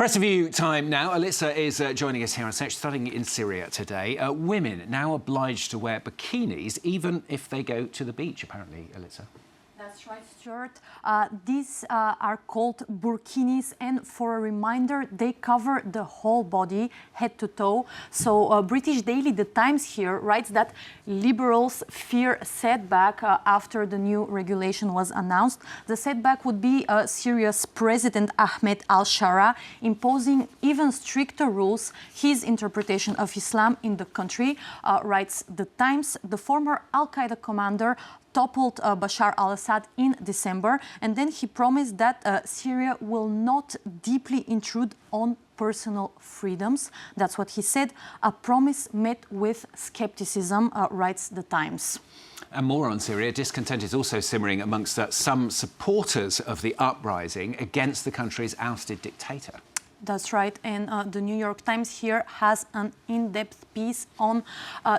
Press Review time now. Alyssa is joining us here on set, studying in Syria today. Women now obliged to wear bikinis, even if they go to the beach, apparently, Alyssa. That's right, Stuart. These are called burkinis, and for a reminder, they cover the whole body, head to toe. So British Daily, The Times here, writes that liberals fear setback after the new regulation was announced. The setback would be Syria's President Ahmed al-Shara imposing even stricter rules. His interpretation of Islam in the country, writes The Times. The former al-Qaeda commander toppled Bashar al-Assad in December, and then he promised that Syria will not deeply intrude on personal freedoms. That's what he said. A promise met with skepticism, writes The Times. And more on Syria. Discontent is also simmering amongst some supporters of the uprising against the country's ousted dictator. That's right, and the New York Times here has an in-depth piece on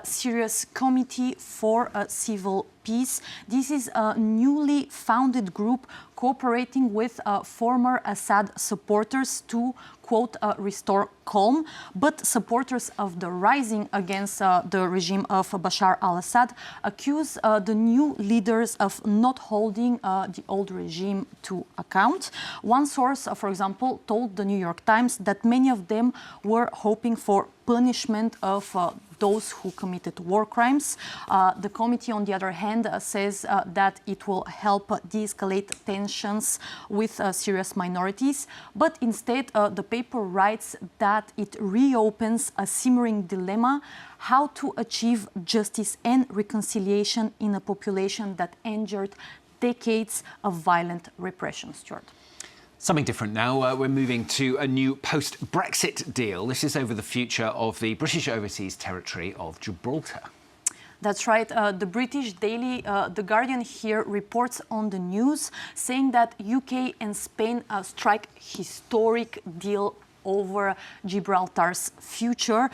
Syria's Committee for Civil Peace. This is a newly founded group cooperating with former Assad supporters to, quote, restore calm. But supporters of the rising against the regime of Bashar al-Assad accuse the new leaders of not holding the old regime to account. One source, for example, told the New York Times that many of them were hoping for punishment of those who committed war crimes. The committee, on the other hand, says that it will help de-escalate tensions with Syria's minorities. But instead, the paper writes that it reopens a simmering dilemma: how to achieve justice and reconciliation in a population that endured decades of violent repression. Stuart. Something different now. We're moving to a new post-Brexit deal. This is over the future of the British overseas territory of Gibraltar. That's right. The British Daily, The Guardian here reports on the news, saying that UK and Spain strike historic deal over Gibraltar's future.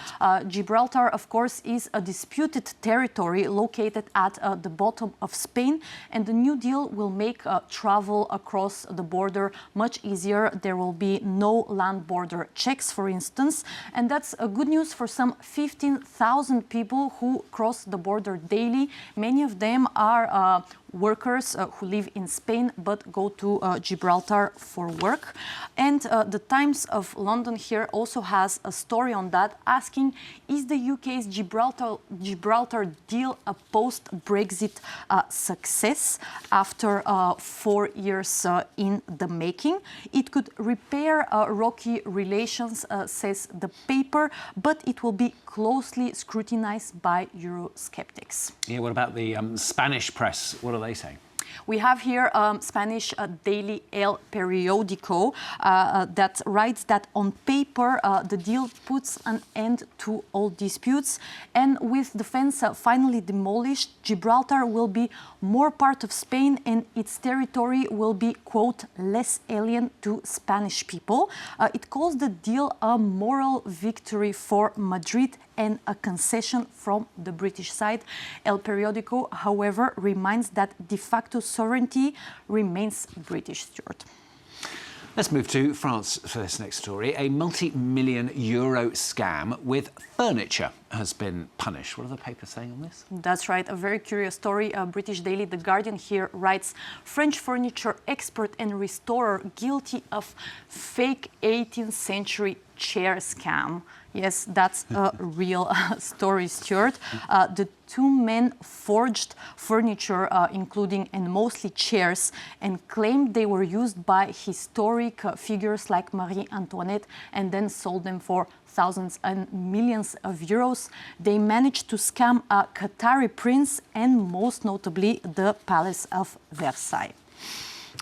Gibraltar, of course, is a disputed territory located at the bottom of Spain, and the new deal will make travel across the border much easier. There will be no land border checks, for instance, and that's good news for some 15,000 people who cross the border daily. Many of them are workers who live in Spain but go to Gibraltar for work. And the Times of London here also has a story on that, asking, is the UK's Gibraltar deal a post-Brexit success after 4 years in the making? It could repair rocky relations, says the paper, but it will be closely scrutinized by Eurosceptics. Yeah, what about the Spanish press? What are they saying? We have here Spanish daily El Periódico that writes that on paper the deal puts an end to all disputes, and with the fence finally demolished, Gibraltar will be more part of Spain and its territory will be, quote, less alien to Spanish people. It calls the deal a moral victory for Madrid and a concession from the British side. El Periódico, however, reminds that de facto sovereignty remains British. Stuart. Let's move to France for this next story. A multi-million-euro scam with furniture has been punished. What are the papers saying on this? That's right, a very curious story. British Daily, The Guardian here writes, French furniture expert and restorer guilty of fake 18th century chair scam. Yes, that's a real story, Stuart. The two men forged furniture, including and mostly chairs, and claimed they were used by historic figures like Marie Antoinette, and then sold them for thousands and millions of euros. They managed to scam a Qatari prince and, most notably, the Palace of Versailles.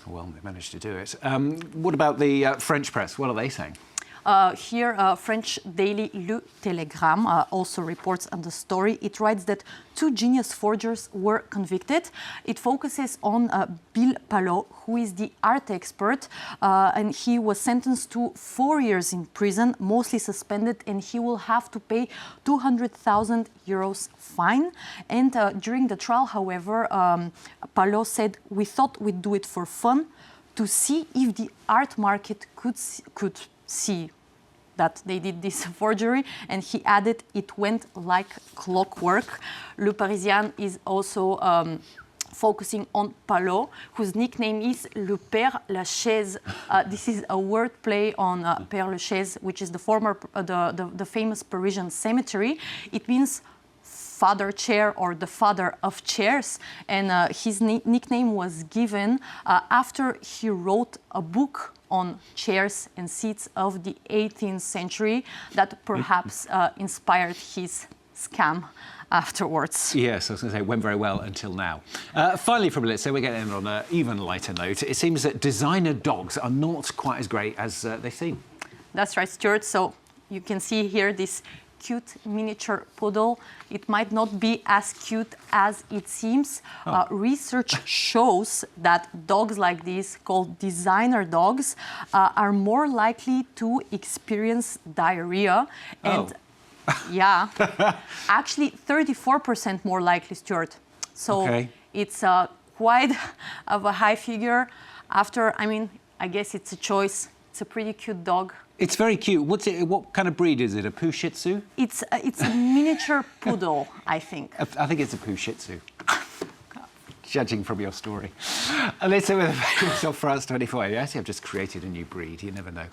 Well, they managed to do it. What about the French press? What are they saying? Here, French daily Le Télégramme also reports on the story. It writes that two genius forgers were convicted. It focuses on Bill Palot, who is the art expert, and he was sentenced to 4 years in prison, mostly suspended, and he will have to pay 200,000 euros fine. And during the trial, however, Palot said, "We thought we'd do it for fun, to see if the art market could see that they did this forgery, and he added, "It went like clockwork." Le Parisien is also focusing on Palot, whose nickname is Le Père Lachaise. This is a wordplay on Père Lachaise, which is the famous Parisian cemetery. It means father chair or the father of chairs, and his nickname was given after he wrote a book on chairs and seats of the 18th century that perhaps inspired his scam afterwards. Yes, I was going to say, it went very well until now. Finally, from Melissa, we're getting on an even lighter note. It seems that designer dogs are not quite as great as they seem. That's right, Stuart. So you can see here this cute miniature poodle. It might not be as cute as it seems. Research shows that dogs like this, called designer dogs, are more likely to experience diarrhea. And yeah, actually 34% more likely, Stuart. So it's quite of a high figure. I guess it's a choice. It's a pretty cute dog. It's very cute. What kind of breed is it? A Poo Shih Tzu? It's a miniature poodle, I think. I think it's a Poo Shih Tzu. Judging from your story. Alyssa with a famous of France 24. Yes, I've just created a new breed. You never know.